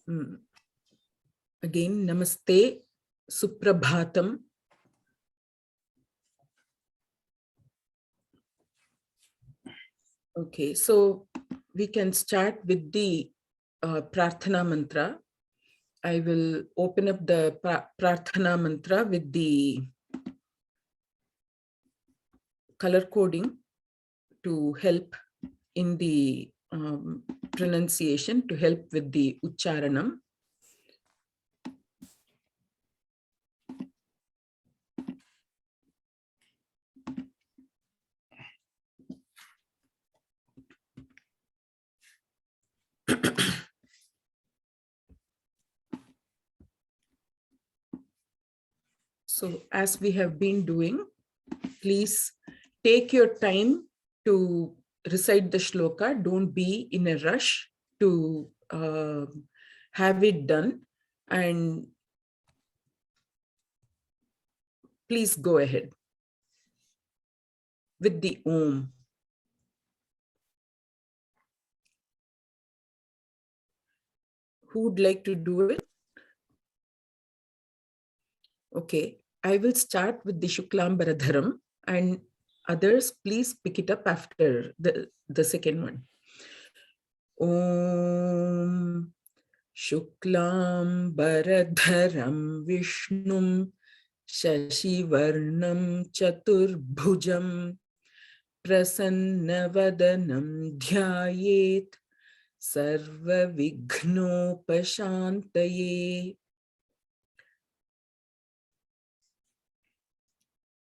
Again, Namaste, Suprabhatam. Okay, so we can start with the Prathna Mantra. I will open up the Prathana Mantra with the color coding to help in the pronunciation, to help with the Ucharanam. So as we have been doing, please take your time to recite the shloka. Don't be in a rush to have it done. And please go ahead with the Om. Who would like to do it? Okay, I will start with the Shuklam Baradharam, and others please pick it up after the second one. Om Shuklam Baradharam Vishnum Shashivarnam Chaturbhujam Prasannavadanam Dhyayet Sarva Vighnopashantaye.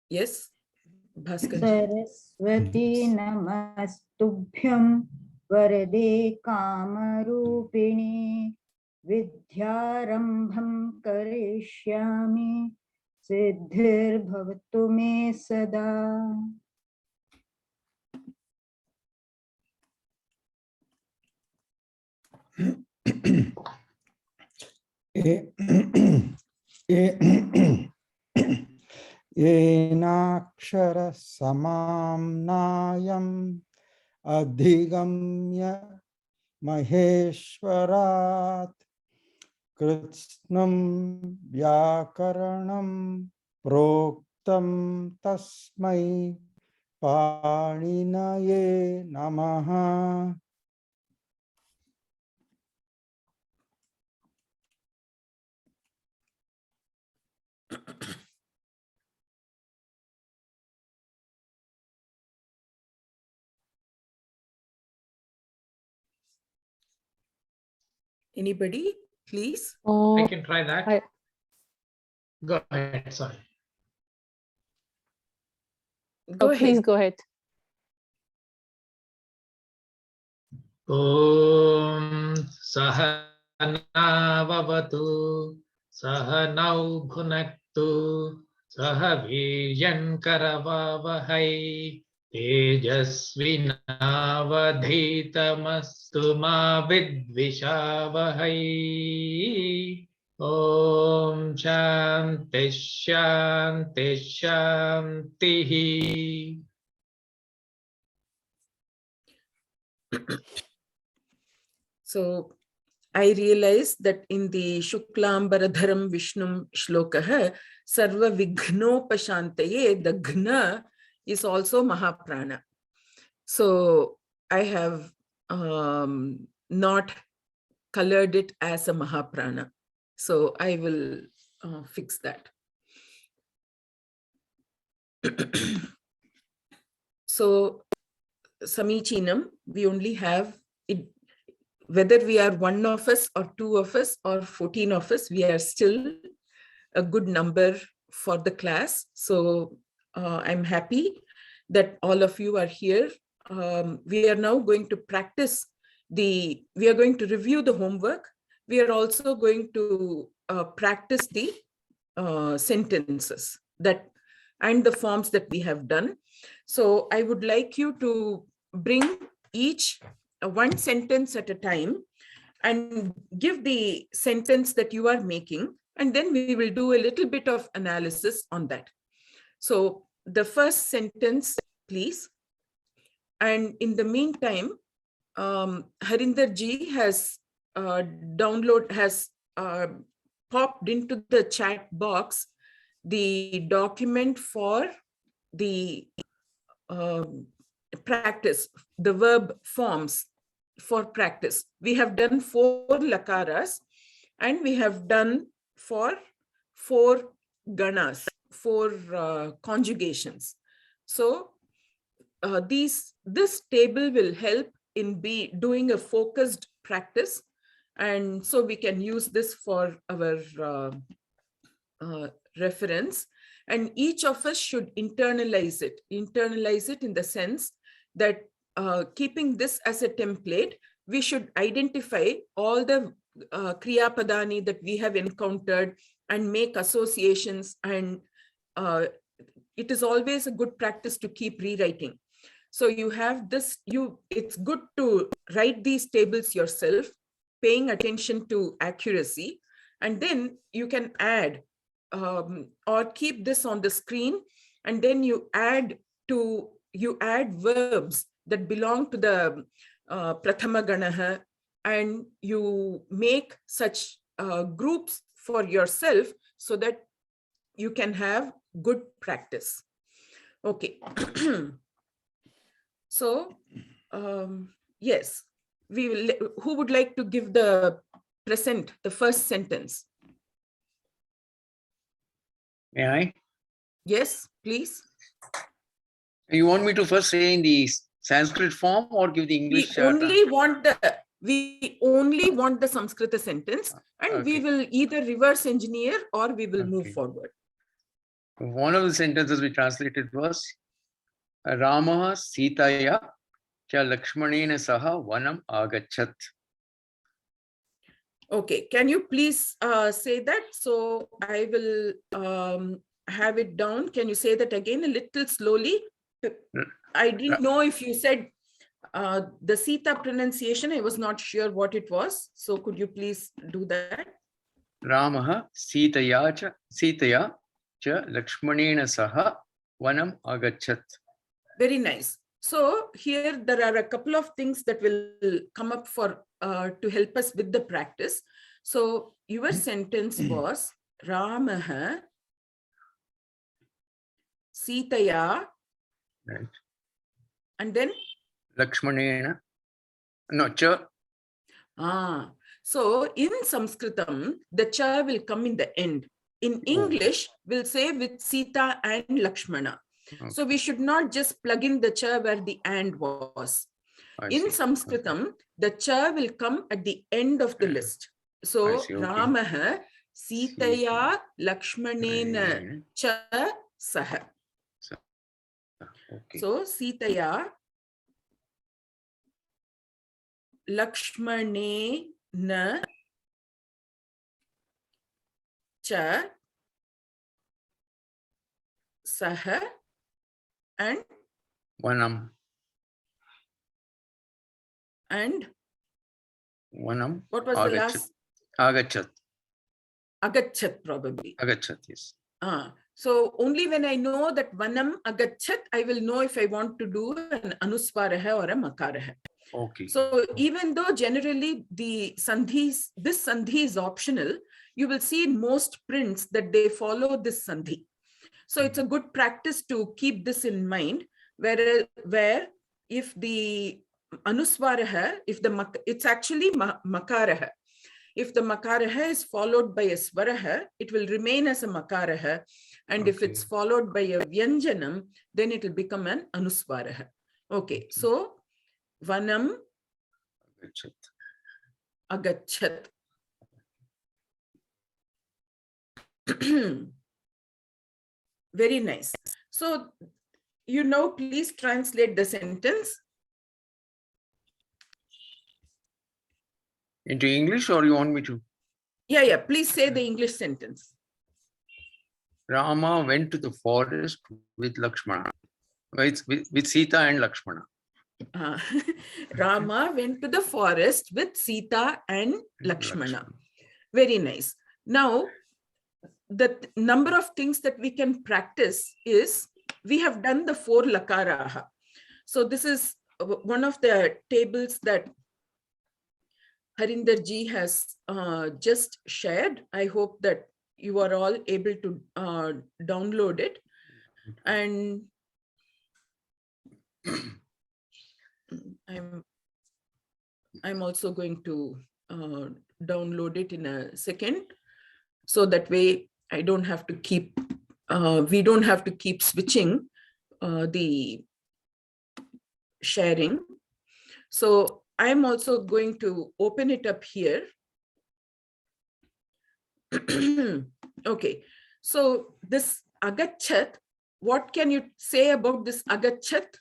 Yes, Bhaskar. Saraswati Namastubhyam Varade Kamarupini Vidyarambham Karishyami Siddhir Bhavatu Me Sada. Enakshara samamnayam adhigamya maheshwarat kritsnam vyakaranam proktam tasmai paninaye namaha. Anybody, please? I can try that. Go ahead, sorry. Go ahead. Please go ahead. Om Sahana Vavatu Sahanau Bhunaktu Sahaviryan Karavavahai Tejasvinavadhitamastu ma vidvishavahai. Om Shanti Shanti Shanti. So I realized that in the Shuklam Baradharam Vishnum Shlokaha, Sarva Vighnopashantaye, the Ghna is also Mahaprana. So I have not colored it as a Mahaprana. So I will fix that. So Samichinam, we only have it. Whether we are one of us or two of us or 14 of us, we are still a good number for the class. So I'm happy that all of you are here. We are now going to practice we are going to review the homework. We are also going to practice the sentences and the forms that we have done. So I would like you to bring each one sentence at a time and give the sentence that you are making, and then we will do a little bit of analysis on that. So the first sentence, please. And in the meantime, Harinder ji has download has popped into the chat box the document for the practice, the verb forms for practice. We have done 4 lakaras and we have done for 4 ganas, 4 conjugations. So this table will help in doing a focused practice, and so we can use this for our reference, and each of us should internalize it in the sense that keeping this as a template, we should identify all the kriya padani that we have encountered and make associations, and it is always a good practice to keep rewriting. So you have this, it's good to write these tables yourself, paying attention to accuracy, and then you can add or keep this on the screen, and then you add verbs that belong to the Prathama Ganaha, and you make such groups for yourself so that you can have good practice. Okay. So, yes, we will. Who would like to give the first sentence? May I? Yes, please. You want me to first say in the Sanskrit form or give the English? We only want the Sanskrita sentence, and we will either reverse engineer or we will move forward. One of the sentences we translated was Rama Sitaya cha Lakshmanena saha vanam agachat. Okay, can you please say that? So I will have it down. Can you say that again a little slowly? I didn't know if you said the Sita pronunciation. I was not sure what it was. So could you please do that? Ramaha Sitaya cha Lakshmanena saha vanam agachat. Very nice. So here there are a couple of things that will come up for to help us with the practice. So your sentence was Ramaha Sitaya, Right. and then Lakshmanena. No, cha. So in Sanskritam, the cha will come in the end. In English, we'll say with Sita and Lakshmana. Okay. So we should not just plug in the cha where the and was. In Sanskritam, the cha will come at the end of the list. So Ramaha Sitaya Lakshmanena cha saha. Okay. So Sitaya Lakshmanena cha saha and Vanam. And Vanam. What was the last? Agachat. Agachat, probably. Agachat, yes. So only when I know that Vanam Agachat, I will know if I want to do an Anuswaraha or a Makaraha. Okay. So even though generally the sandhis, this sandhi is optional, you will see in most prints that they follow this sandhi. So it's a good practice to keep this in mind, where if the Anuswaraha, it's actually Makaraha. If the Makaraha is followed by a Swaraha, it will remain as a Makaraha. And if it's followed by a Vyanjanam, then it will become an Anuswaraha. Okay, so Vanam Agachat. Very nice. So, you now please translate the sentence. Into English, or you want me to? Yeah. Please say the English sentence. Rama went to the forest with Lakshmana, with Sita and Lakshmana. Rama went to the forest with Sita and Lakshmana. Very nice. Now, the number of things that we can practice is, we have done the 4 lakaraha. So this is one of the tables that Harinder ji has just shared. I hope that you are all able to download it. And I'm also going to download it in a second. So that way I don't have to keep, we don't have to keep switching the sharing. So I'm also going to open it up here. Okay, so this agachat, what can you say about this agachat,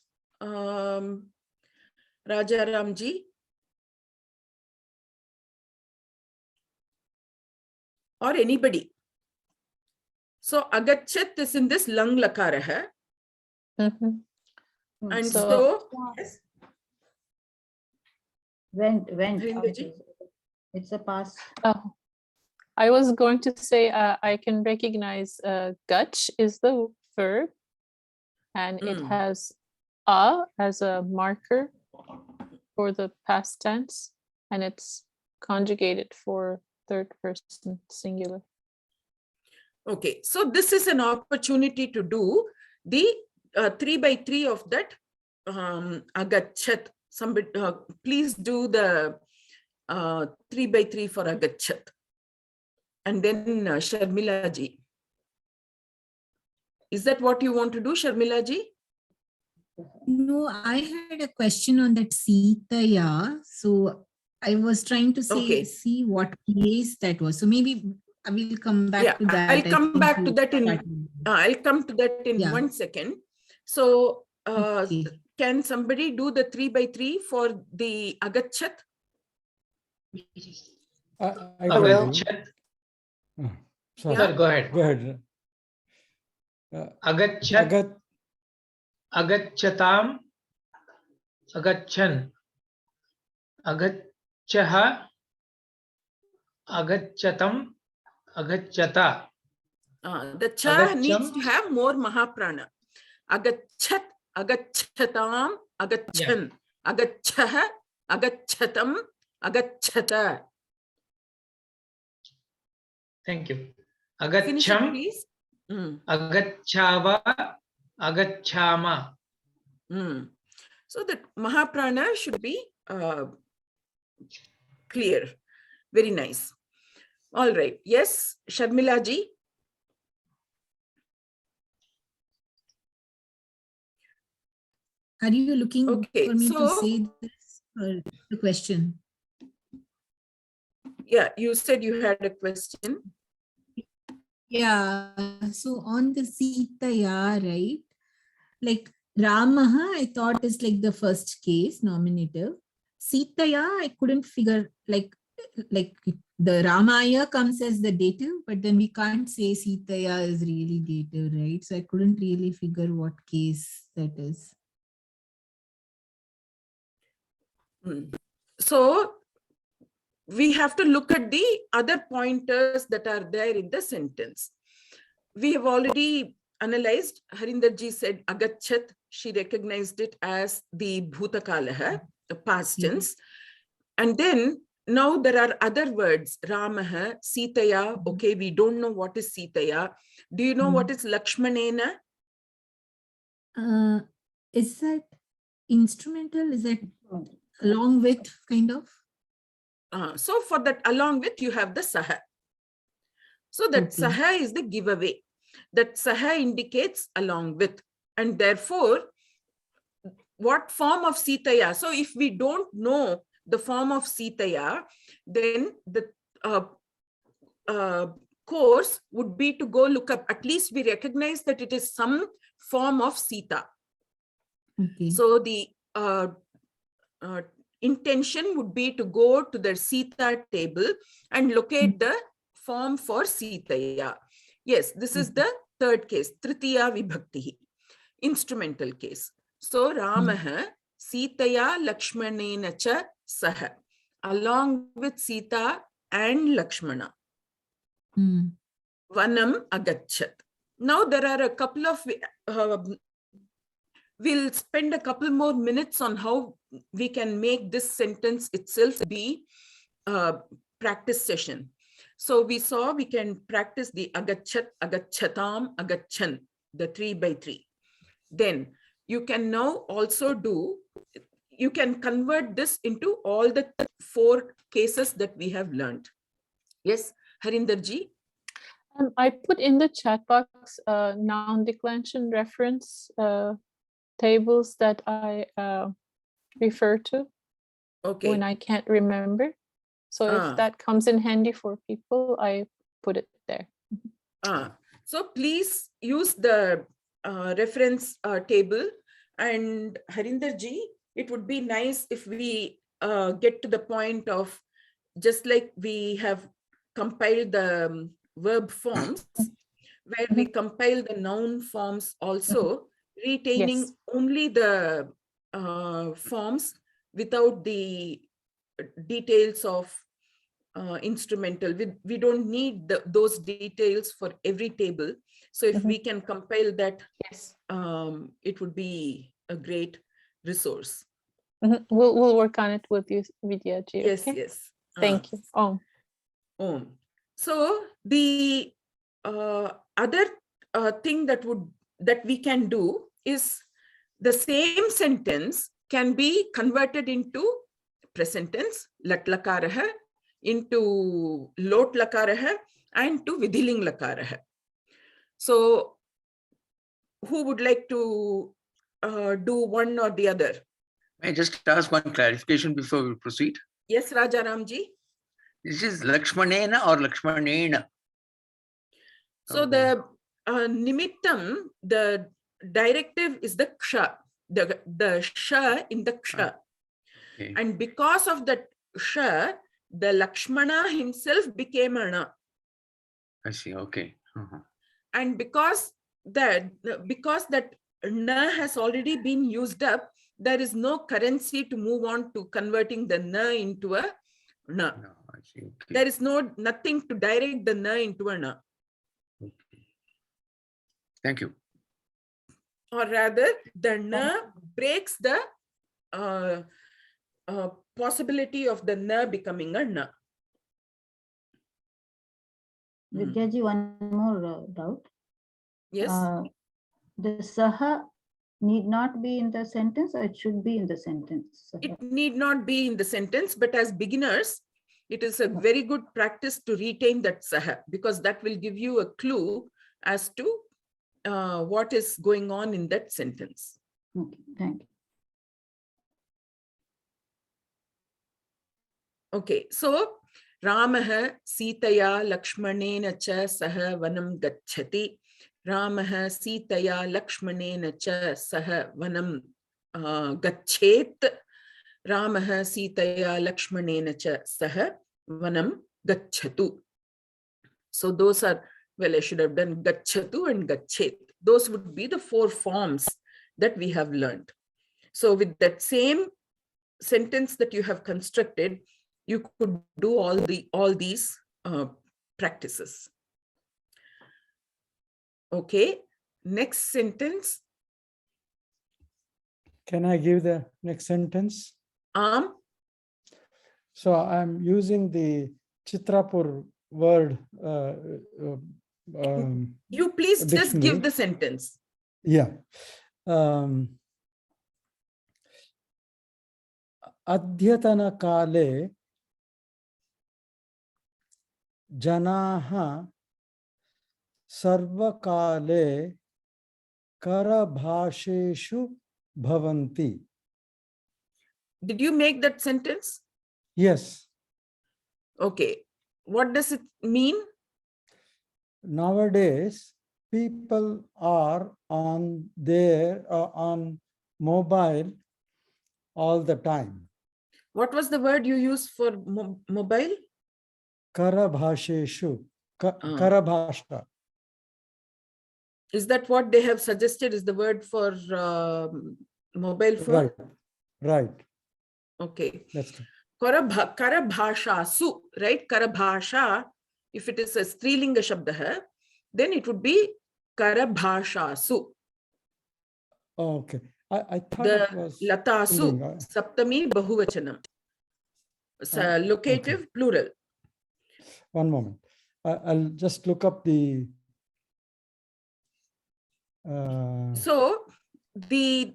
Rajaramji? Or anybody? So agachat is in this lang lakara hai. And so yes. Went. Harinder ji? It's a past. Oh, I was going to say I can recognize gach is the verb, and it has a as a marker for the past tense, and it's conjugated for third person singular. Okay, so this is an opportunity to do the 3 by 3 of that agachat. Somebody, please do the 3 by 3 for agachat. And then Sharmila ji. Is that what you want to do, Sharmila ji? No, I had a question on that Sitaya. So I was trying to say, Okay. see what place that was. So maybe I will come back to that. I'll come back to that in I'll come to that in 1 second. So Okay. can somebody do the 3 by 3 for the agachat? I will. Agachat. Sorry. Sir, go ahead. Go ahead. Agachat. Agachatam. Agachan. Agachaha. Agachatam. Agachata. The cha needs to have more mahaprana. Agachat, agachatam, agachan, agachaha, agachatam, agachata. Thank you. Finish it, Agacham. please. Agachava. Agachama. So that mahaprana should be clear. Very nice. All right. Yes, Sharmila ji. Are you looking for me to so- say this or the question? Yeah, you said you had a question. Yeah. So on the Sitaya, right? Like Ramaha, I thought is like the first case nominative. Sitaya, I couldn't figure like the Ramaya comes as the dative, but then we can't say Sitaya is really dative, right? So I couldn't really figure what case that is. So we have to look at the other pointers that are there in the sentence. We have already analyzed. Harinder ji said agachat. She recognized it as the bhutakalaha, the past tense. And then now there are other words. Ramaha, Sitaya. Okay, we don't know what is Sitaya. Do you know what is Lakshmanena? Is that instrumental? Is that along with kind of? So for that along with you have the saha. So that saha is the giveaway. That saha indicates along with. And therefore, what form of Sitaya? So if we don't know the form of Sitaya, then the course would be to go look up. At least we recognize that it is some form of Sita. Okay. So the intention would be to go to the Sita table and locate the form for Sitaya. Yes, this is the third case, Tritiya Vibhakti, instrumental case. So Ramaha, Sitaya Lakshmanena cha saha, along with Sita and Lakshmana. Vanam agachat. Now there are a couple of, we'll spend a couple more minutes on how we can make this sentence itself be practice session. So we saw we can practice the agachat, agachatam, agachan, the 3 by 3. Then you can now also do, you can convert this into all the 4 cases that we have learned. Yes, Harinderji? I put in the chat box noun declension reference tables that I refer to Okay. when I can't remember. So if that comes in handy for people, I put it there. So please use the reference table. And Harinderji, it would be nice if we get to the point of, just like we have compiled the verb forms, where we compile the noun forms also, retaining Yes. only the forms without the details of instrumental. We don't need those details for every table. So if we can compile that, Yes, it would be a great resource. we'll work on it with you, Vidyaji. Yes, Okay? yes. Thank you. Om. So the other thing that we can do is the same sentence can be converted into present tense, lat lakaraha, into lot lakaraha, and to vidhiling lakaraha. So who would like to do one or the other? May I just ask one clarification before we proceed? Yes, Rajaramji. This is Lakshmanena or Lakshmanena? So the nimittam, the directive is the ksha, the sha in the ksha. Okay. And because of that sha, the Lakshmana himself became ana. I see. Okay. And because that na has already been used up, there is no currency to move on to converting the na into a na. No, I see. Okay. There is nothing to direct the na into a na. Okay. Thank you. Or rather, the na breaks the possibility of the na becoming a na. Vidyaji, one more doubt. Yes. The saha need not be in the sentence, or it should be in the sentence? It need not be in the sentence, but as beginners, it is a very good practice to retain that saha, because that will give you a clue as to what is going on in that sentence. Okay, thank you. Okay, so Ramaha Sitaya Lakshmanena cha saha vanam gacchati. Ramaha Sitaya Lakshmanena cha saha vanam gacchet. Ramaha Sitaya Lakshmanena cha saha vanam gacchatu. So those are, well, I should have done gacchatu and gacchet. Those would be the 4 forms that we have learned. So with that same sentence that you have constructed, you could do all these practices. Okay, next sentence. Can I give the next sentence? So I'm using the Chitrapur word. You please just dictionary. give the sentence. Yeah. Adhyatana kale janaha sarvakale karabhasheshu bhavanti. Did you make that sentence? Yes. Okay. What does it mean? Nowadays, people are on on mobile all the time. What was the word you used for mobile? Karabhasheshu. Karabhasha. Is that what they have suggested is the word for mobile phone? Right. Okay. That's true. Karabhasha su, right? Karabhasha, if it is a strilinga shabda, then it would be Karabhasha su. Okay. I thought The it was Lata su, something, Saptami Bahuvachanam. locative, plural. One moment. I'll just look up the. So the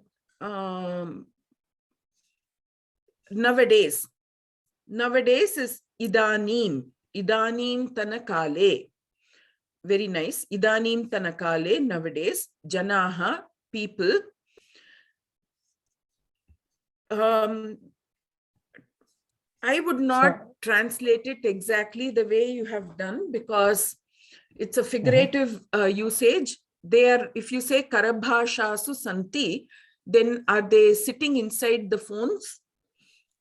nowadays is idanim tanakale. Very nice. Idanim tanakale, nowadays. Janaha, people. I would not translate it exactly the way you have done, because it's a figurative usage. There, if you say karabhashasu santi, then are they sitting inside the phones?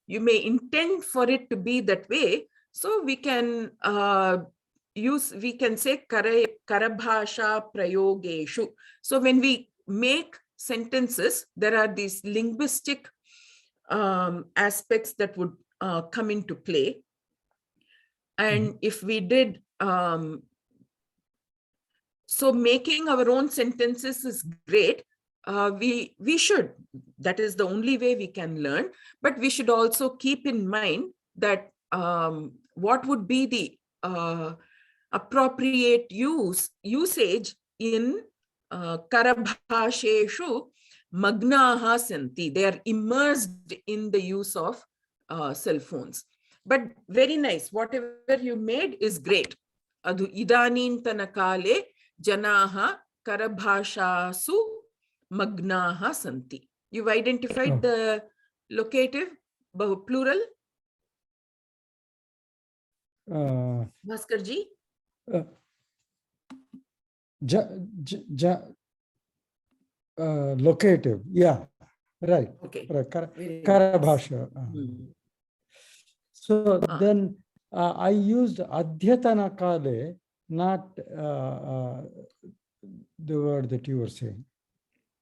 You may intend for it to be that way. So we can we can say karabhasha prayogeshu. So when we make sentences, there are these linguistic aspects that would come into play. And if we did, so making our own sentences is great. We should, that is the only way we can learn, but we should also keep in mind that what would be the appropriate usage in karabhasheshu magnaha santi. They are immersed in the use of cell phones. But very nice. Whatever you made is great. Adu idanin tanakale janaha karabhashasu magnaha santi. You've identified the locative, plural? Bhaskarji? Locative, yeah, right. Okay. Karabhasha. So then I used adhyatana kale, not the word that you were saying.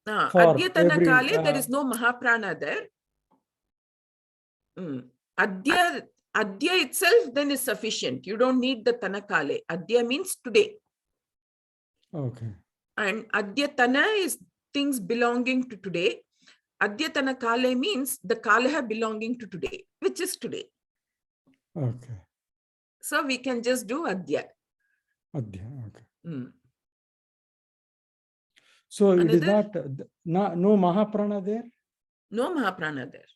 Adhyatana kale, there is no mahaprana there. Adya itself then is sufficient. You don't need the tanakale. Adya means today. Okay. And adyatana is things belonging to today. Adyatana kale means the kalaha belonging to today, which is today. Okay. So we can just do adya. Adya, okay. So Another? it is not no mahaprana there? No mahaprana there.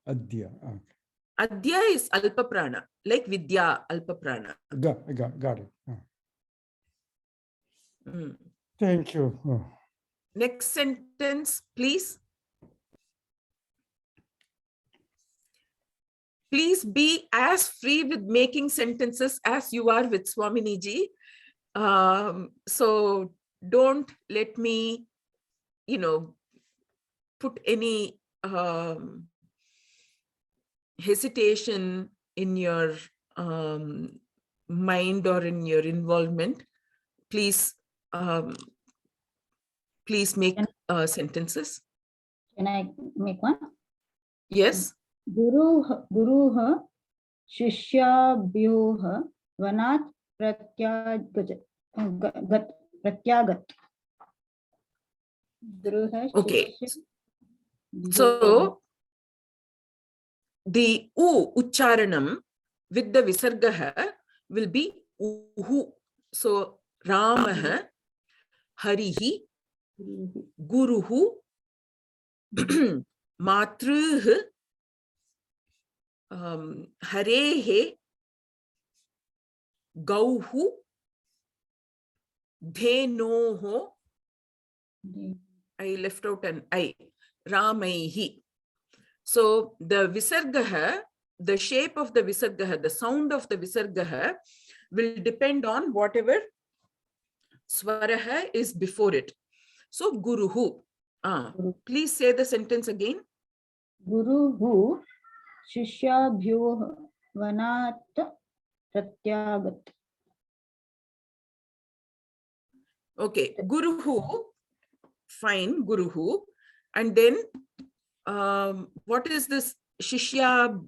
Adya, okay. Adya is alpa prana, like vidya, alpa prana. Got it. Thank you. Next sentence, please. Please be as free with making sentences as you are with Swamini ji. So don't let me, put any hesitation in your mind or in your involvement. Please, please make sentences. Can I make one? Yes. Guruha Shishyabhyoha Vanat Pratyagat. Okay. So the u ucharanam with the visargaha will be uhu. So Ramaha, Harihi, Guruhu, Matruh, Harehe, Gauhu, Dhenoho. I left out an I. Ramaihi. So the visargaha, the shape of the visargaha, the sound of the visargaha will depend on whatever swaraha is before it. So Guruhu. Please say the sentence again. Guruhu Shishyabhyoha Vanat Pratyagat. Okay, Guruhu. Fine, Guruhu. And then what is this Shishya?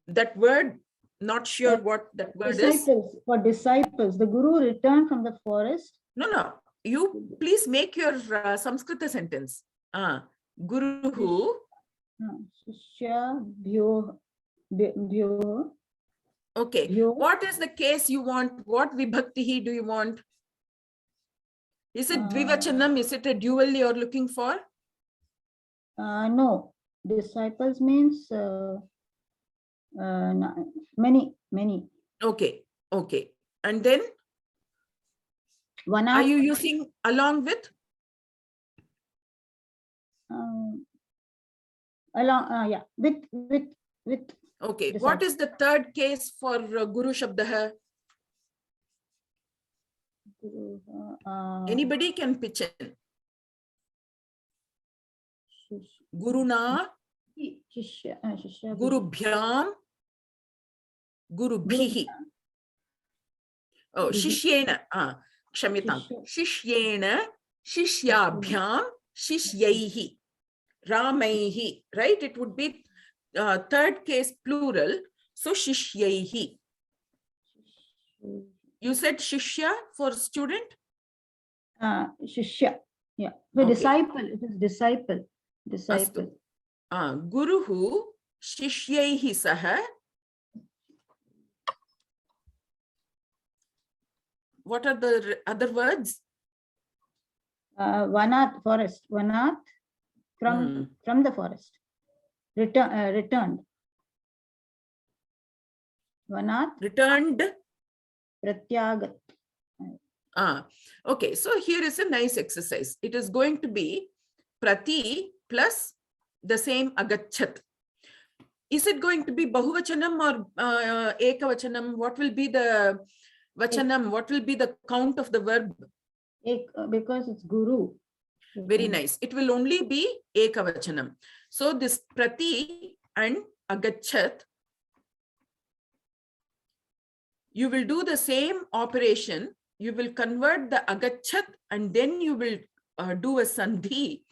That word, not sure what that word is. For disciples, the Guru returned from the forest. No. You please make your Samskrita sentence. Guruhu. Shishyabhyoha. Bhyo. Okay. Bhyo. What is the case you want? What vibhakti do you want? Is it dvivachanam? Is it a dual you're looking for? No. Disciples means many. Okay. Okay. And then One are you using along with? yeah, with. Okay. Disciple. What is the third case for Guru Shabdah? Anybody can pitch in. Guruna, Shishya. Gurubhyam, Gurubhihi. Oh, Shishyena. Kshamyatam. Shishyena, Shishyabhyam, Shishyaihi, Ramaihi. Right? It would be third case plural. So Shishyaihi. You said Shishya for student? Shishya. Yeah. The Okay. disciple. It is disciple. Disciple. Guruhu Shishyaihi Saha. What are the other words? Vanat, forest. Vanat, from the forest. Returned. Vanat. Returned. Pratyagat. Okay, so here is a nice exercise. It is going to be prati plus the same agachat. Is it going to be bahuvachanam or ekavachanam? What will be the vachanam? What will be the count of the verb? Because it's guru. Very nice. It will only be ekavachanam. So this prati and agachat, you will do the same operation. You will convert the agachat and then you will do a sandhi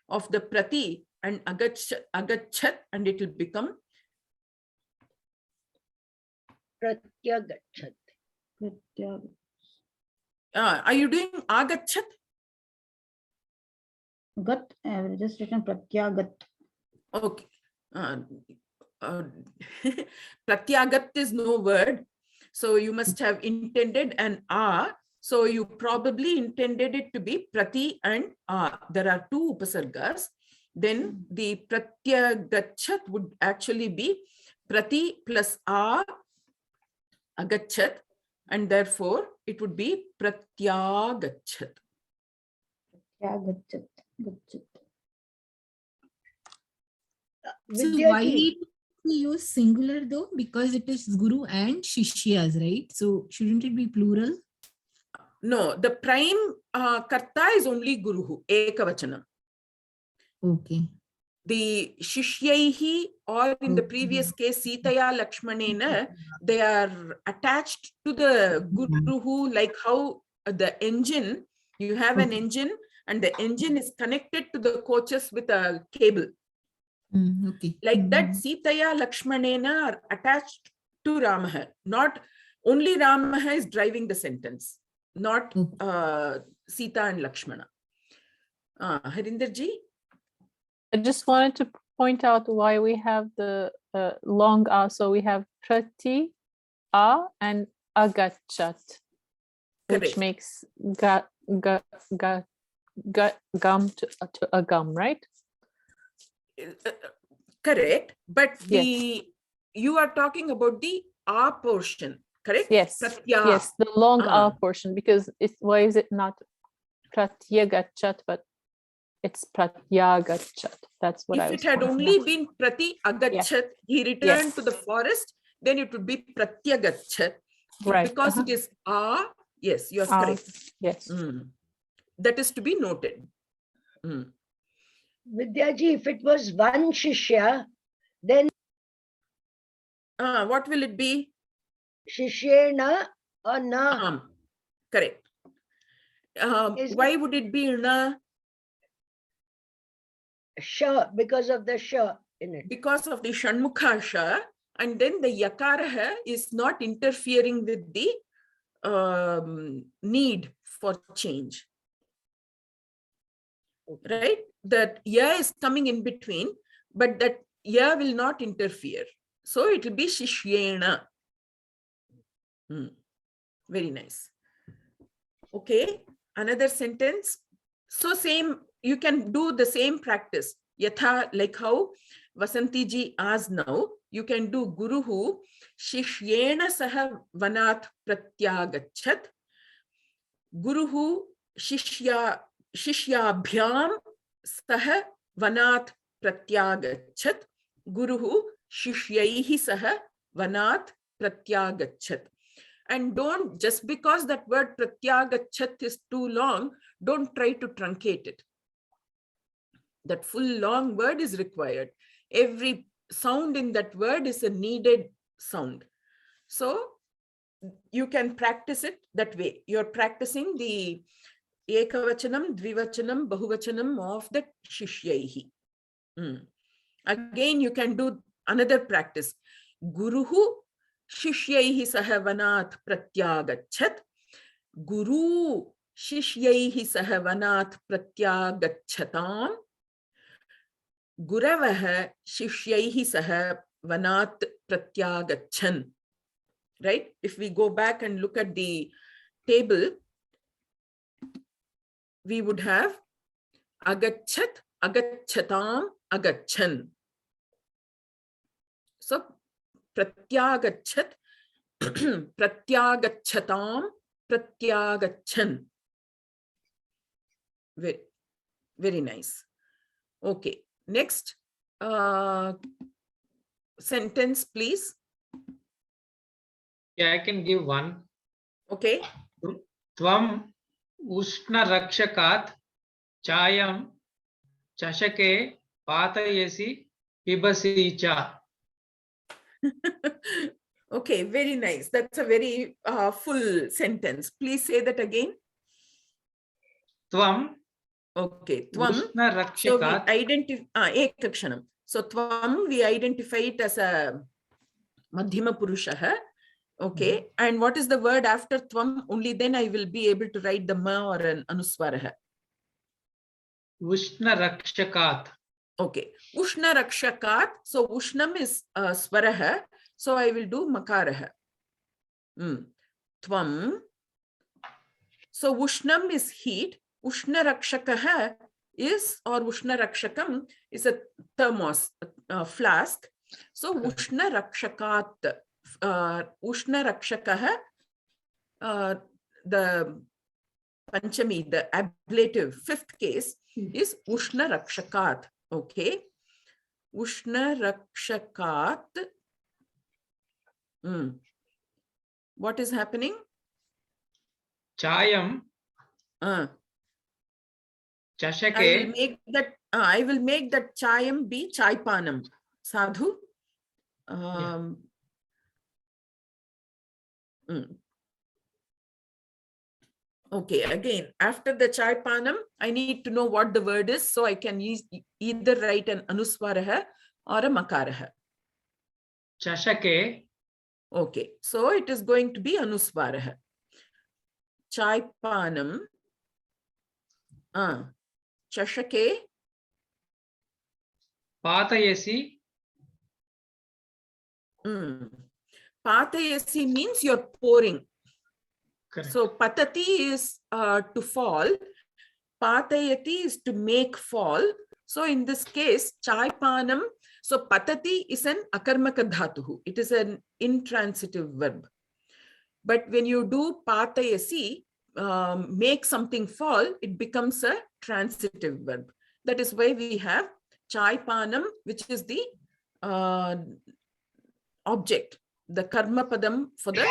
of the prati and agachat and it will become Pratyagachat. are you doing agachat? Gat, just written pratyagat. Okay. Pratyagat is no word. So you must have intended an So you probably intended it to be prati and There are two upasargas. Then the pratyagachat would actually be prati plus agachat. And therefore it would be pratyagachat. Pratyagachat. So why did we use singular though? Because it is guru and shishyas, right? So shouldn't it be plural? No, the prime karta is only guruhu, ekavachanam. Okay. The shishyaihi or in the previous case, Sitaya Lakshmanena, they are attached to the guruhu like how the engine, you have an engine and the engine is connected to the coaches with a cable. Okay. Like that, Sitaya Lakshmanena are attached to Ramaha. Not only Ramaha is driving the sentence, not Sita and Lakshmana. Harinderji? I just wanted to point out why we have the long a. So we have prati, and agachat, which makes gum to a gum, right? Correct. But you are talking about the a portion, correct? Yes. Pratya. Yes, the long a portion, because why is it not pratyagachat, but it's pratyagachat. That's what I was If it had only been prati agachat, he returned to the forest, then it would be pratyagachat. Right. Because it is yes, you are correct. Yes. That is to be noted. Vidyaji, if it was one shishya, then what will it be? Shishyena or na? Correct. Why would it be na? Sha, because of the sha in it. Because of the shanmukha sha, and then the yakara is not interfering with the need for change. Right? That ya is coming in between, but that ya will not interfere. So it will be Shishyena. Very nice. Okay, another sentence. So same, you can do the same practice. Yatha, like how Vasanti ji asked now, you can do Guruhu Shishyena saha vanat pratyagachat. Guruhu Shishyabhyam saha vanat pratyagachat. Guruhu Shishyaihi saha vanat pratyagachat. And don't, just because that word pratyagachat is too long, don't try to truncate it. That full long word is required. Every sound in that word is a needed sound. So you can practice it that way. You're practicing the ekavachanam, dvivachanam, bahuvachanam of the shishyaihi. Again, you can do another practice. Guruhu Shishyaihi sahavanat pratyagachat. Guru Shishyaihi sahavanat pratyagachatam. Guravah Shishyaihi sahavanat pratyagachan. Right? If we go back and look at the table, we would have agachat, agachatam, agachan. So pratyagachat, pratyagachatam, pratyagachan. Very, very nice. Okay, next sentence, please. Yeah, I can give one. Okay. Tvam ushna rakshakat chayam chashake patayasi pibasi cha. Okay, very nice. That's a very full sentence. Please say that again. Tvam Okay, tvam. ushna So we rakshakat. identify ekakshanam. So tvam, we identify it as a madhyama purushaha. Okay, and what is the word after tvam? Only then I will be able to write the ma or an anuswaraha. Ushna rakshakat. Okay, ushna rakshakat. So ushnam is swaraha. So I will do makaraha. Tvam. So ushnam is heat. Ushna rakshakaha is, or ushna rakshakam is a thermos, flask. So ushna rakshakat. Ushna rakshakaha, the panchami, the ablative fifth case is ushna rakshakat. Okay, ushna rakshakat. What is happening? Chayam chashake. I will make that chayam be chaipanam. Sadhu. Okay, again, after the chaipanam, I need to know what the word is, so I can either write an anuswaraha or a makaraha. Chashake. Okay, so it is going to be anuswaraha. Chaipanam. Chashake. Patayasi. Patayasi means you're pouring. Correct. So patati is to fall. Patayati is to make fall. So in this case, chaipanam. So patati is an akarmaka dhatuhu. It is an intransitive verb. But when you do patayasi, make something fall, it becomes a transitive verb. That is why we have chaipanam, which is the object, the karma padam for the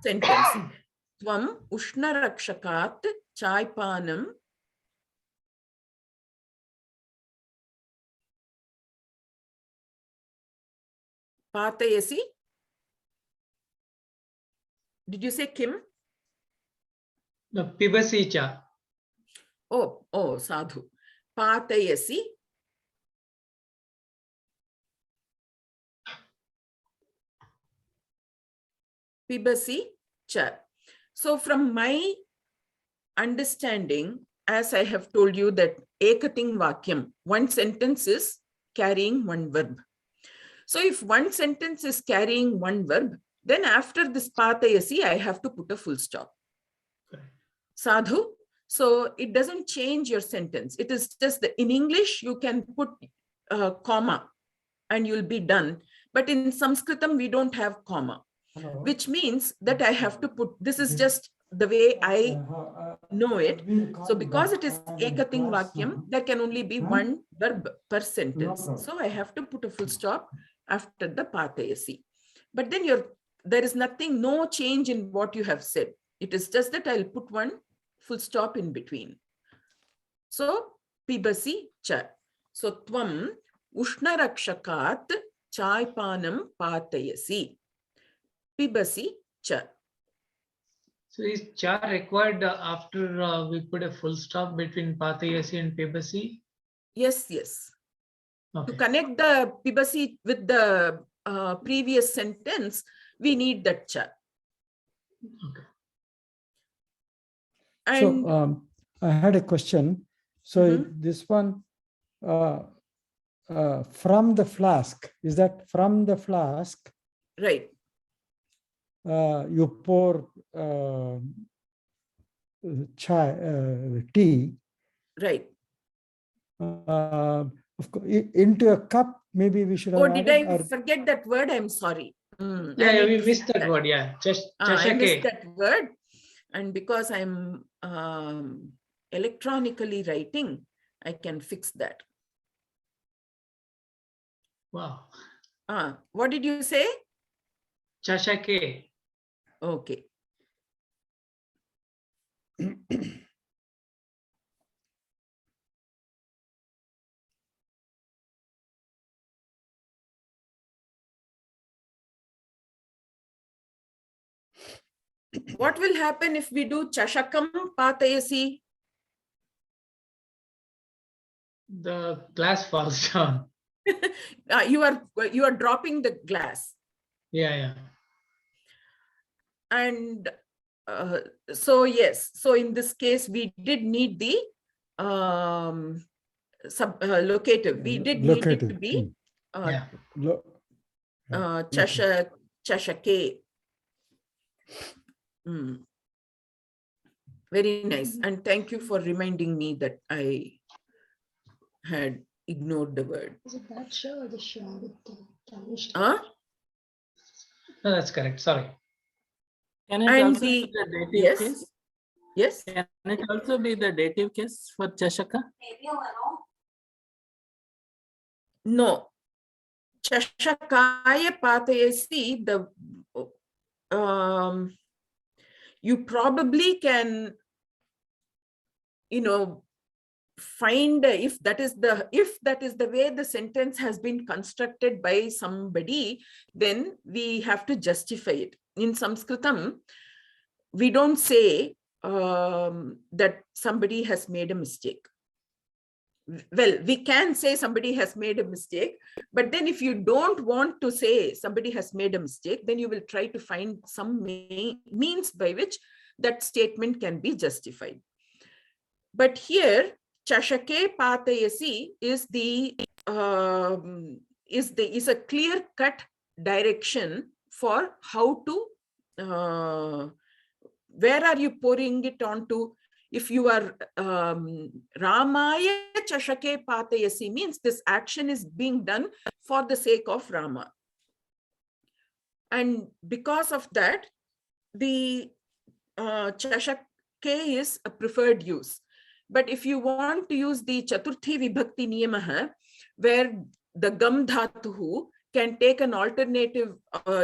sentence. Tvam ushna rakshakat chaipanam patayasi. Did you say Kim? No, pibasi cha. Oh, sadhu. Patayasi. Pibasi cha. So from my understanding, as I have told you that ekating vakyam, one sentence is carrying one verb. So if one sentence is carrying one verb, then after this patayasi, I have to put a full stop. Correct. Sadhu. So it doesn't change your sentence. It is just that in English, you can put a comma and you'll be done. But in Sanskritam, we don't have comma, which means that I have to put, this is just the way I know it. So because it is ekating vakyam, there can only be one verb per sentence. So I have to put a full stop after the patayasi. But then there is nothing, no change in what you have said. It is just that I'll put one full stop in between. So pibasi cha. So tvam ushnarakshakat chaipanam patayasi. Pibasi cha. So is cha required after we put a full stop between patayasi and pibasi? Yes, yes. Okay. To connect the pibasi with the previous sentence, we need that cha. Okay. And So I had a question. So this one, from the flask, is that from the flask? right. You pour tea. Right. Of course, into a cup, maybe we should have. Oh, did added, I or- forget that word? I'm sorry. Yeah, we missed that word. Yeah, I missed chashake. that word. And because I'm electronically writing, I can fix that. Wow. What did you say? Chashake. Okay. What will happen if we do chashakam patayasi? The glass falls down. You are dropping the glass. Yeah. And so yes, so in this case we did need the locative. We did need it to be Yeah. chashake. Very nice. And thank you for reminding me that I had ignored the word. Is it that show or the show with the Tanushka? Huh? No, that's correct. Sorry. Can it And also be the dative yes, case? yes. Can it also be the dative case for chashaka? No. Chashakaya patayasi, you probably can, find if that is the way the sentence has been constructed by somebody, then we have to justify it. In Sanskritam, we don't say that somebody has made a mistake. Well, we can say somebody has made a mistake, but then if you don't want to say somebody has made a mistake, then you will try to find some means by which that statement can be justified. But here, chashake patayasi is a clear-cut direction for how to, where are you pouring it onto? If you are Ramaya chashake patayasi means this action is being done for the sake of Rama. And because of that, the chashake is a preferred use. But if you want to use the Chaturthi Vibhakti Niyamaha, where the Gam Dhatuhu can take an alternative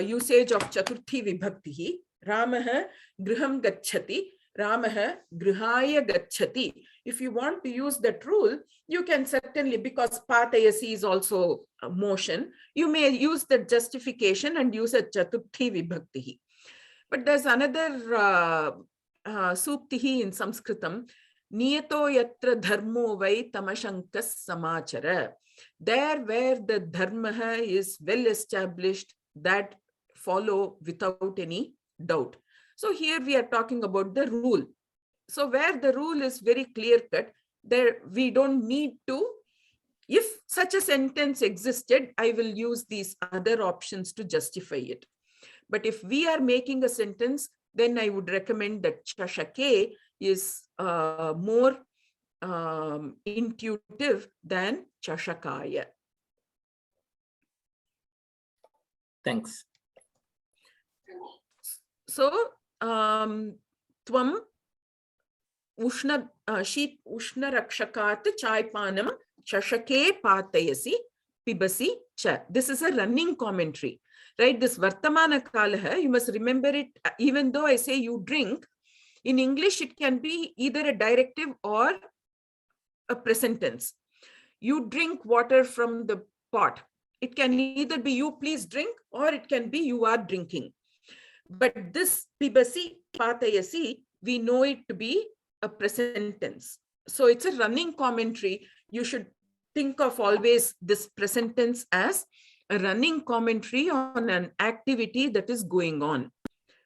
usage of Chaturthi Vibhakti, Ramaha Griham Gacchati, Ramaha Grihaya Gacchati. If you want to use that rule, you can certainly, because Patayasi is also a motion, you may use the justification and use a Chaturthi Vibhakti. But there's another Suptihi in Sanskritam, Niyato yatra dharmo vai tamashankas samachara. There where the dharma is well established, that follow without any doubt. So here we are talking about the rule. So where the rule is very clear cut, there we don't need to If such a sentence existed, I will use these other options to justify it. But if we are making a sentence, then I would recommend that chashake is more intuitive than chashakaya. Thanks. So, tvam ushna rakshakat chaipanam chashake patayasi pibasi cha. This is a running commentary, right? This vartamana kala, you must remember it. Even though I say you drink, in English it can be either a directive or a present tense. You drink water from the pot. It can either be you please drink, or it can be you are drinking. But this pibasi patayasi, we know it to be a present tense. So it's a running commentary. You should think of always this present tense as a running commentary on an activity that is going on.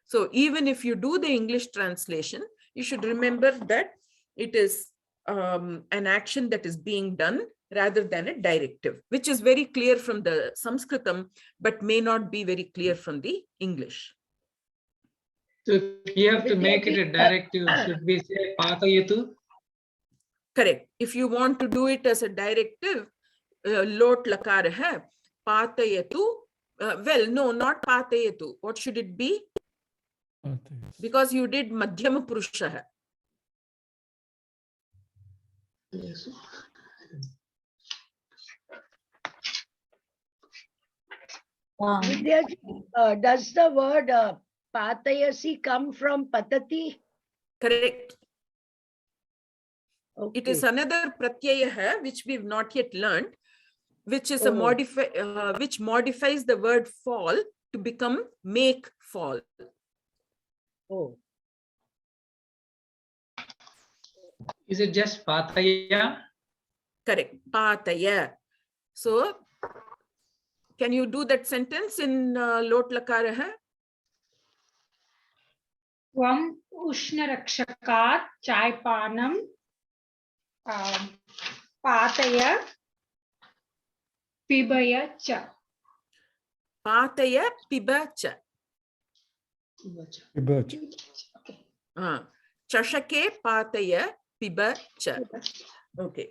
So even if you do the English translation, you should remember that it is an action that is being done rather than a directive, which is very clear from the Sanskritam, but may not be very clear from the English. So you have to make it a directive. Should we say patayatu? Correct. If you want to do it as a directive, lot lakar hai, patayatu. Well, no, not patayatu. What should it be? Because you did madhyama purusha hai. Yes. Vidya, does the word patayasi come from patati? Correct. Okay. It is another pratyaya hai, which we've not yet learned, which is a which modifies the word fall to become make fall. Oh. Is it just pataya? Correct. Pataya. So, can you do that sentence in lot lakara hai? Tvam ushnarakshakat chaipanam pataya pibaya cha. Pataya piba cha. Chashake pataya piba cha. Okay.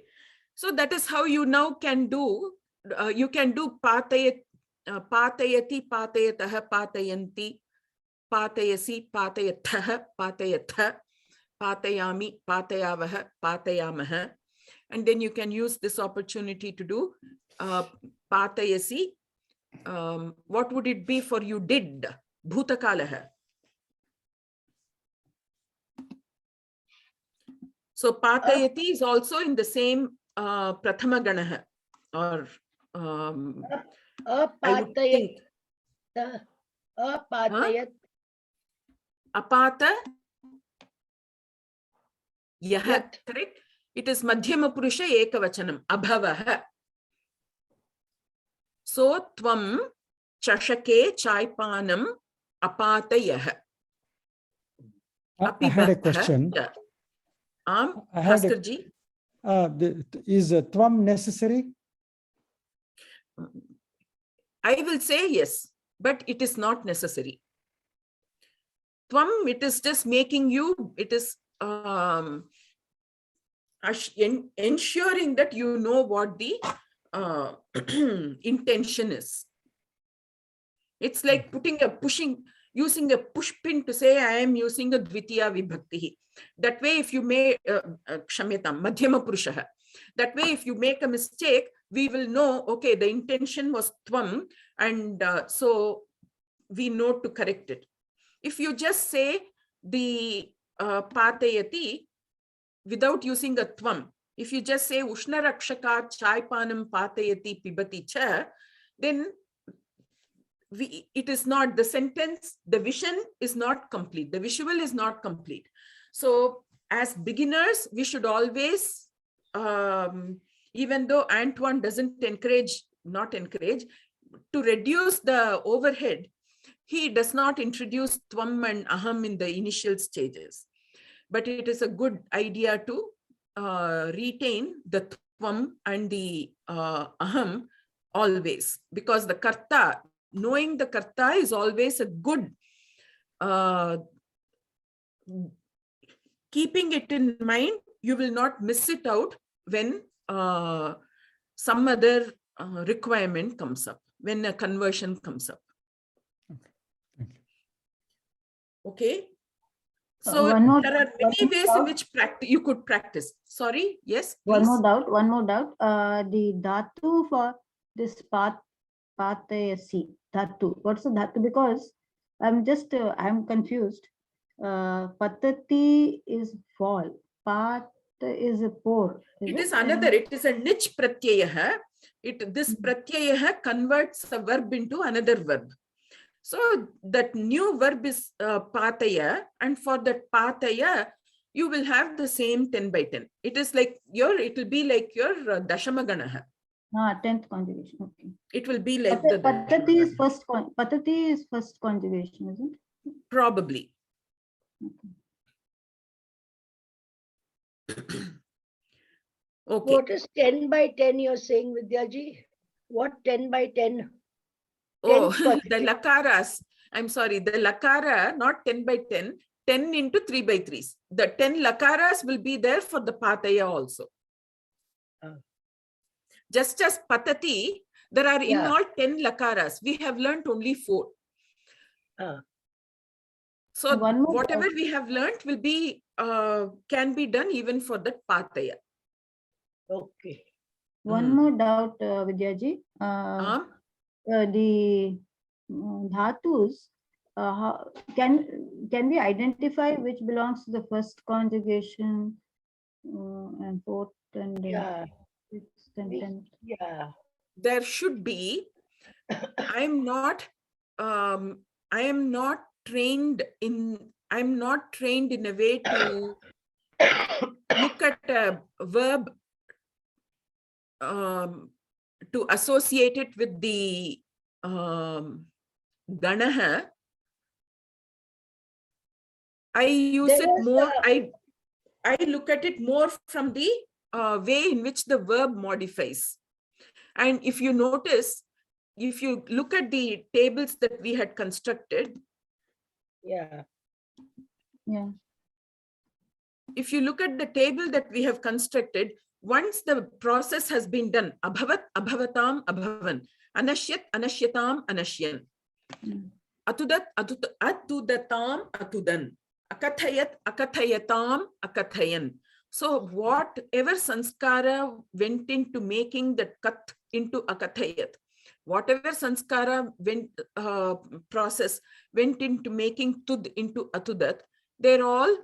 So that is how you now can do, you can do patayati, patayatah, patayanti, patayasi, patayatah, patayatha, patayami, patayavah, patayamah. And then you can use this opportunity to do patayasi. What would it be for you did? Bhutakalaha. So patayati is also in the same prathama ganaha, or I would think. Apatayat. Apata yaha, Yat. correct? It is madhyama purusha ekavachanam, abhavaha. So tvam chashake chaipanam apatayaha. I had a question. Bhaskarji. Is tvam necessary? I will say yes, but it is not necessary. Tvam, it is just making you, it is ensuring that you know what the intention is. It's like using a push pin to say I am using a dvitiya vibhakti. That way, if you may, kshamyatam, madhyama purushaha. That way, if you make a mistake, we will know, okay, the intention was tvam, and so we know to correct it. If you just say the patayati without using a tvam, if you just say ushna rakshakat chaipanam patayati pibati cha, then it is not the sentence, the vision is not complete, the visual is not complete. So as beginners, we should always, even though Antoine doesn't not encourage, to reduce the overhead, he does not introduce tvam and aham in the initial stages. But it is a good idea to retain the tvam and the aham always, because the karta, knowing the karta is always a good, keeping it in mind, you will not miss it out when some other requirement comes up, when a conversion comes up. Thank you. Okay. So one more there are many ways in which you could practice. Sorry, yes, please. One more doubt. The dhatu for this patayasi dhatu. What's the dhatu? Because I'm confused. Patati is fall. Pat is a pour. It is another. It is a niche pratyaya. This pratyaya converts a verb into another verb. So that new verb is pataya, and for that pataya, you will have the same 10 by 10. It is like it will be like your dashamaganaha. 10th conjugation. Okay. It will be like Patati is first conjugation, isn't it? Probably. Okay. What is 10 by 10 you're saying, Vidyaji? What 10 by 10? Oh, the lakaras. I'm sorry, the lakara, not 10 by 10, 10 into 3 by 3s. The 10 lakaras will be there for the pataya also. Just as patati, there are in all 10 lakaras. We have learnt only 4. So whatever we have learnt will be, can be done even for the pataya. Okay. One more doubt, Vidyaji. The dhatus, can we identify which belongs to the first conjugation and fourth and sixth and 10th? Yeah. There should be. I am not trained in a way to look at a verb to associate it with the ganaha. I use it more. I look at it more from the way in which the verb modifies. And if you notice, if you look at the tables that we had constructed, if you look at the table that we have constructed, once the process has been done, abhavat, abhavatam, abhavan, anashyat, anashyatam, anashyan, atudat, atudatam, atudan, akathayat, akathayatam, akathayan. So whatever sanskara went into making that kat into akathayat, whatever sanskara went process went into making tud into atudat, they're all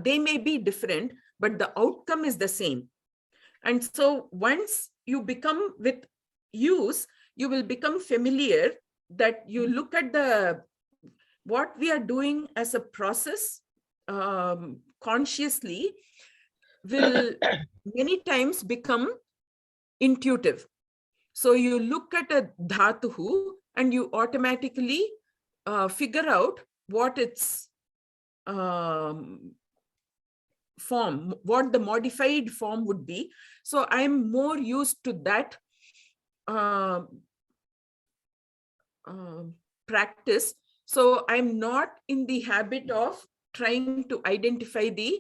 they may be different, but the outcome is the same. And so once you become with use, you will become familiar that you look at what we are doing as a process consciously will many times become intuitive. So you look at a dhatuhu and you automatically figure out what its form, what the modified form would be. So I'm more used to that practice. So I'm not in the habit of trying to identify the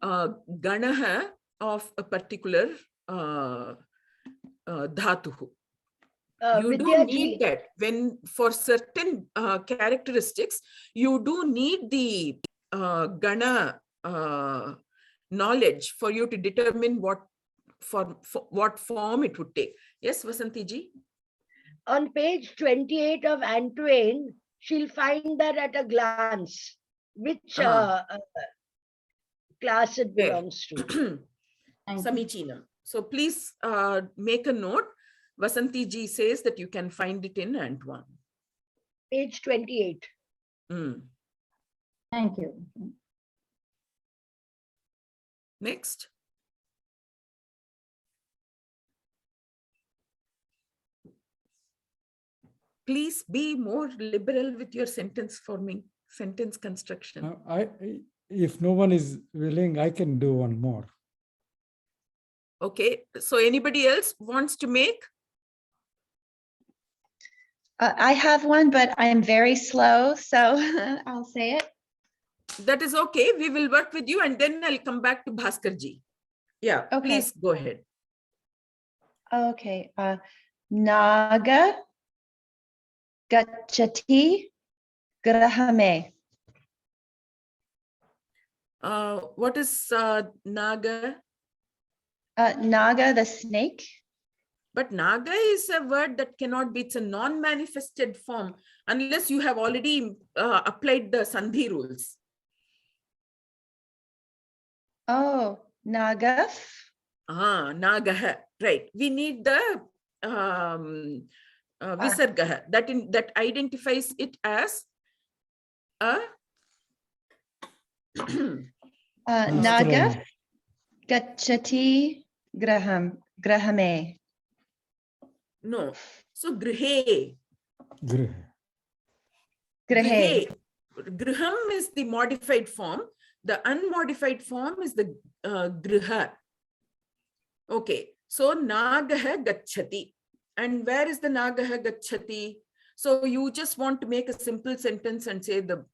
ganaha of a particular dhatuhu. You do need that when for certain characteristics, you do need the gana knowledge for you to determine what form it would take. Yes, Vasanti ji? On page 28 of Antoine, she'll find that at a glance, which class it belongs to. Samichinam. So please make a note. Vasanti ji says that you can find it in Antoine. Page 28. Thank you. Next. Please be more liberal with your sentence forming, sentence construction. If no one is willing, I can do one more. Okay, so anybody else wants to make? I have one, but I'm very slow, so I'll say it. That is okay. We will work with you and then I'll come back to Bhaskarji. Yeah, Okay. please go ahead. Okay. Naga gachati grahame. What is Naga? Naga, the snake. But Naga is a word that cannot be, it's a non-manifested form unless you have already applied the Sandhi rules. Oh, Naga. Nagaha, right. We need the Visargaha that identifies it as a Naga gachati grahame. No. So grihe. Grihe. Grihe. Griham is the modified form. The unmodified form is the griha. Okay. So Nagaha gachati. And where is the Nagaha gachati? So you just want to make a simple sentence and say the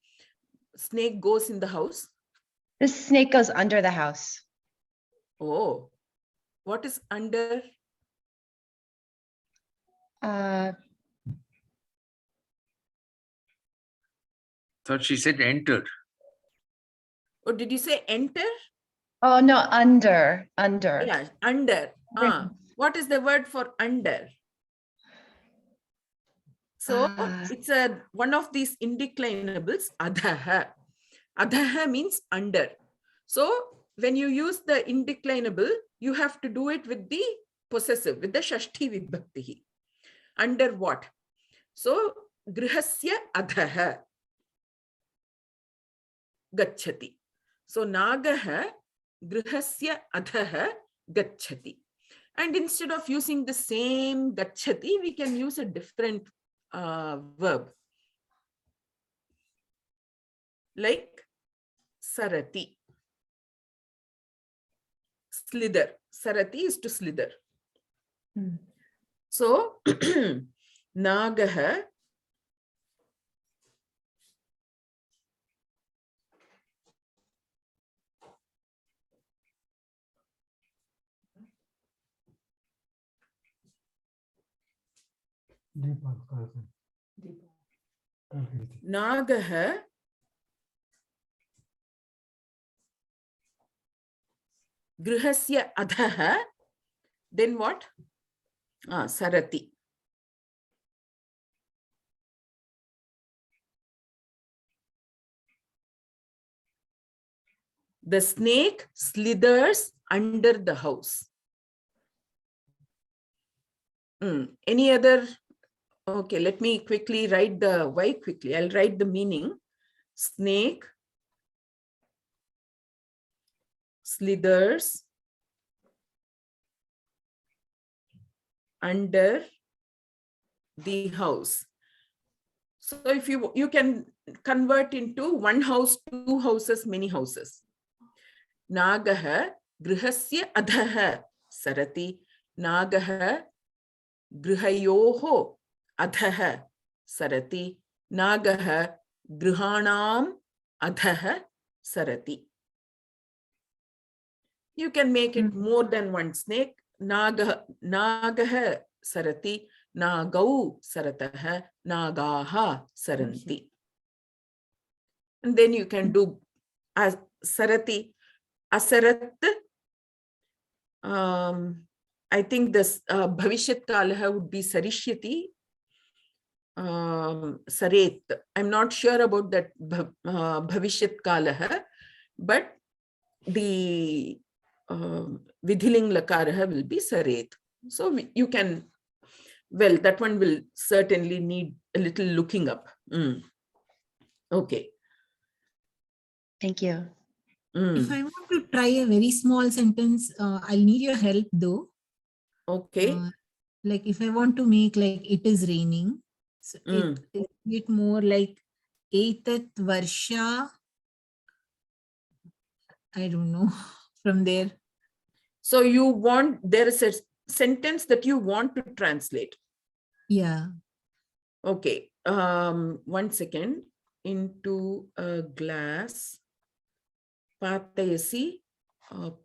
snake goes in the house. The snake goes under the house. Oh, what is under? Thought she said enter. Or did you say enter? Oh no, under. Yeah, under. What is the word for under? So it's one of these indeclinables, adhaha. Adhaha means under. So when you use the indeclinable, you have to do it with the possessive, with the Shashti Vibhakti. Under what? So grihasya adhaha gachati. So nagaha grihasya adhaha gachati. And instead of using the same gachati, we can use a different verb. Like sarati. Slither. Sarati is to slither. So nagaha Nagaha Grihasya Adhaha, then what? Sarati. The snake slithers under the house. Any other? Okay, let me quickly write the why quickly. I'll write the meaning. Snake slithers under the house. So if you can convert into one house, two houses, many houses. Nagaha grihasya adhaha sarati. Nagaha grihayoho adhaha sarati. Nagaha grihanam adhaha sarati. You can make it more than one snake. Nagaha sarati. Nagau sarataha. Nagaha saranti. And then you can do sarati. Asarat. I think this bhavishyat kalaha would be sarishyati. Saret. I'm not sure about that bhavishyat kalaha, but the vidhiling lakaraha will be saret. So you can, well, that one will certainly need a little looking up. Okay. Thank you. If I want to try a very small sentence, I'll need your help though. Okay. Like if I want to make like it is raining, so it more like etat varsha. I don't know from there. So there is a sentence that you want to translate. Yeah. Okay. 1 second. Into a glass. Patayasi,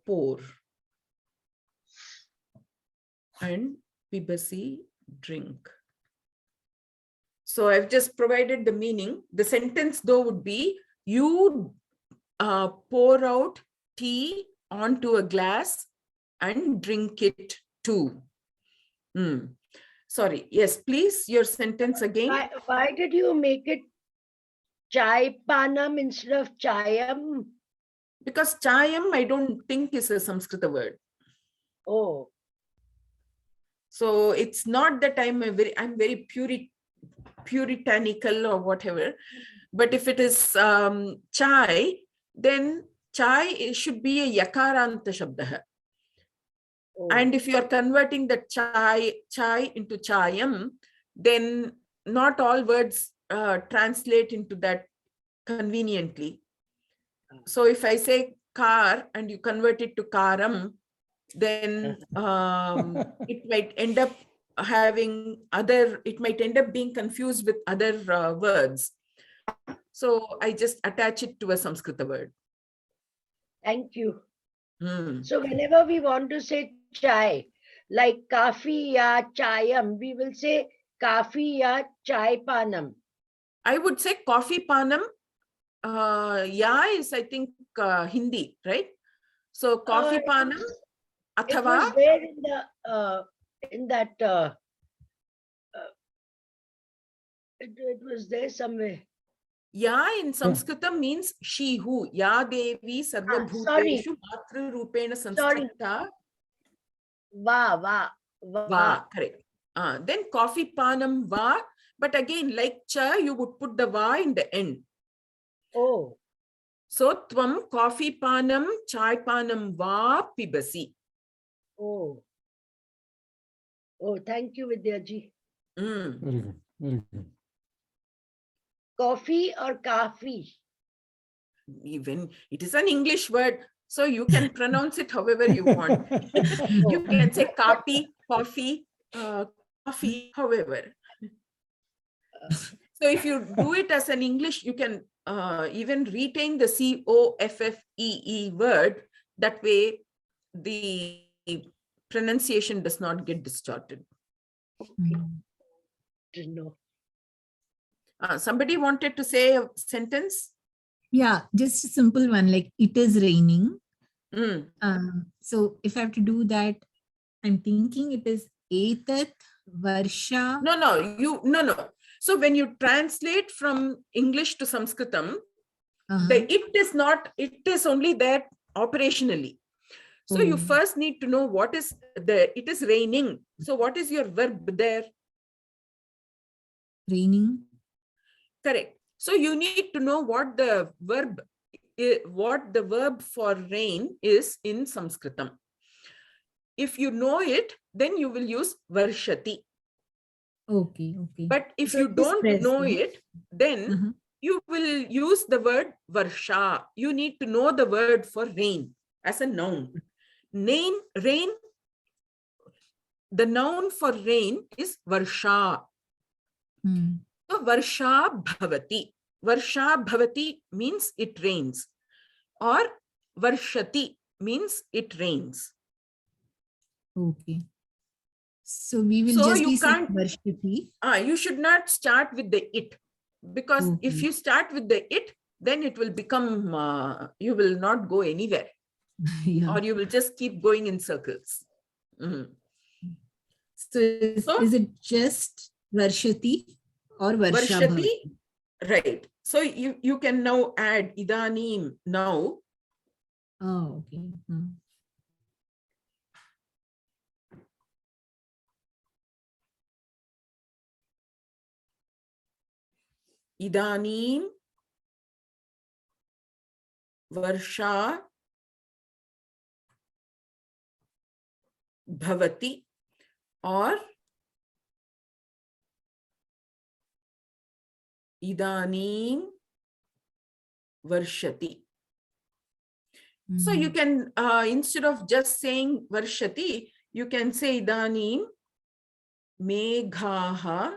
pour. And pibasi, drink. So I've just provided the meaning. The sentence though would be, you pour out tea onto a glass and drink it too. Sorry. Yes, please, your sentence again. Why did you make it chai panam instead of chayam? Because chayam, I don't think is a Sanskrit word. Oh. So it's not that I'm very puritanical or whatever. But if it is chai, then chai should be a yakaranta shabda. Oh. And if you are converting the chai into chayam, then not all words translate into that conveniently. So if I say car and you convert it to karam, then it might end up being confused with other words. So I just attach it to a Sanskrit word. Thank you. So whenever we want to say chai, like kafi ya chayam, we will say kafi ya chai panam. I would say coffee panam. Ya is, I think, Hindi, right? So coffee panam. It was there in that. It was there somewhere. Ya in Sanskritam means she who. Ya Devi Sarva Bhuteshu Matru Rupena Sanskrita. Va. Correct. Then coffee panam va. But again, like cha, you would put the va in the end. Oh. So tvam coffee panam chai panam va pibasi. Oh. Oh, thank you, Vidyaji. Very good. Very good. Coffee or kafi? Even it is an English word, so you can pronounce it however you want. You can say kapi, coffee, coffee, however. So if you do it as an English, you can even retain the COFFEE word. That way, the pronunciation does not get distorted. Didn't know. Somebody wanted to say a sentence? Yeah, just a simple one, like it is raining. So if I have to do that, I'm thinking it is etat varsha. No. So when you translate from English to Sanskritam, it is only there operationally. So you first need to know what is it is raining. So what is your verb there? Raining. Correct. So you need to know what the verb for rain is in Sanskritam. If you know it, then you will use varshati. Okay. But if you don't know it, then you will use the word varsha. You need to know the word for rain as a noun. Rain, the noun for rain is varsha. So varsha bhavati. Varsha bhavati means it rains. Or varshati means it rains. Okay. So we will just be saying varshati. You should not start with the it. Because if you start with the it, then it will become, you will not go anywhere. Or you will just keep going in circles. So is it just varshati or varsha varshati? Bhavati? Right. So you can now add idanim now. Oh, okay. Idanim varsha bhavati or idanim varshati. So you can, instead of just saying Varshati, you can say Idanim Meghaha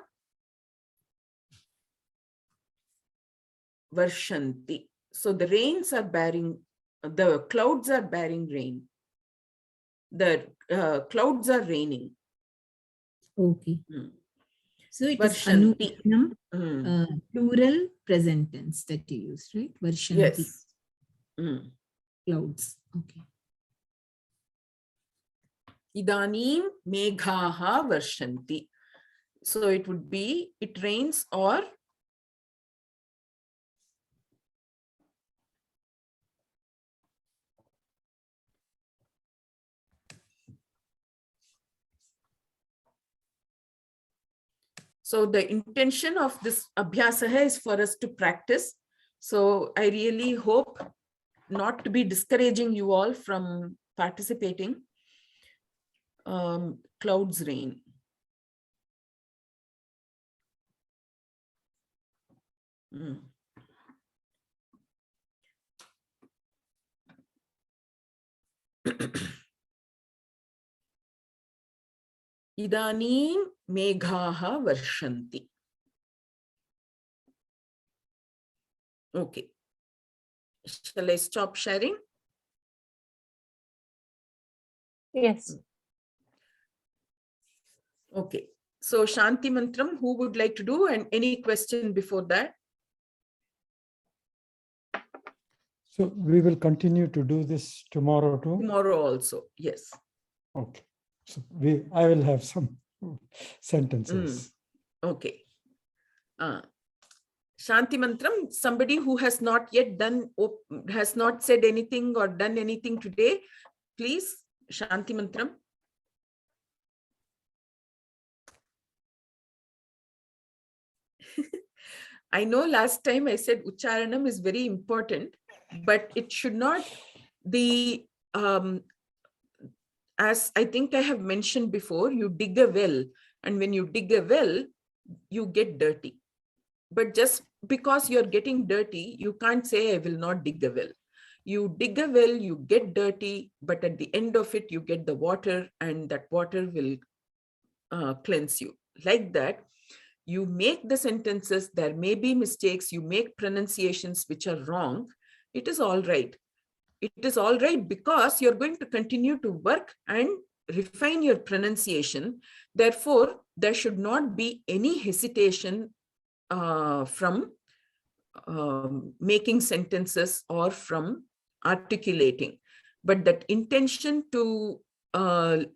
Varshanti. So the rains are bearing, the clouds are bearing rain. The clouds are raining. Okay. So it is Varshanti. Anuvarnam, plural present tense that you used, right? Varshanti. Yes. Clouds. Okay. Idanim Meghaha Varshanti. So it would be, it rains or so the intention of this abhyasaha is for us to practice. So I really hope not to be discouraging you all from participating. Clouds rain. Idanim meghaha varshanti. Okay. Shall I stop sharing? Yes. Okay. So Shanti Mantram, who would like to do, and any question before that? So we will continue to do this tomorrow too? Tomorrow also, yes. Okay. So I will have some sentences. Okay. Shanti Mantram, somebody who has not yet done, has not said anything or done anything today, please, Shanti Mantram. I know last time I said Ucharanam is very important, but it should not be, as I think I have mentioned before, you dig a well, and when you dig a well, you get dirty. But just because you're getting dirty, you can't say, I will not dig a well. You dig a well, you get dirty, but at the end of it, you get the water, and that water will cleanse you. Like that, you make the sentences, there may be mistakes, you make pronunciations which are wrong. It is all right. It is all right because you're going to continue to work and refine your pronunciation. Therefore, there should not be any hesitation from making sentences or from articulating. But that intention to, that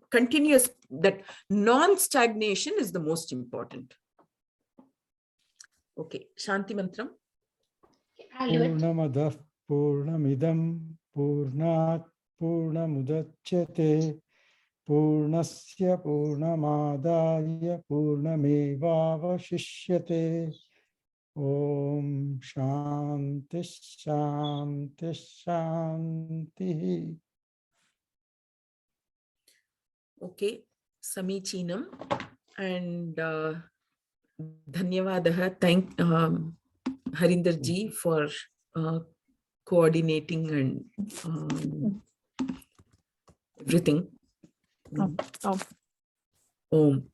continuous, that non-stagnation is the most important. Okay, Shanti Mantram. Purnamadah Purnamidam Purnat Purnamudachyate Purnasya Purnamadaya Purnamevavashishyate. Om Shanti Shanti Shanti. Okay, Samichinam, and Dhanyavadaha. Thank Harinder ji for coordinating and everything. Om.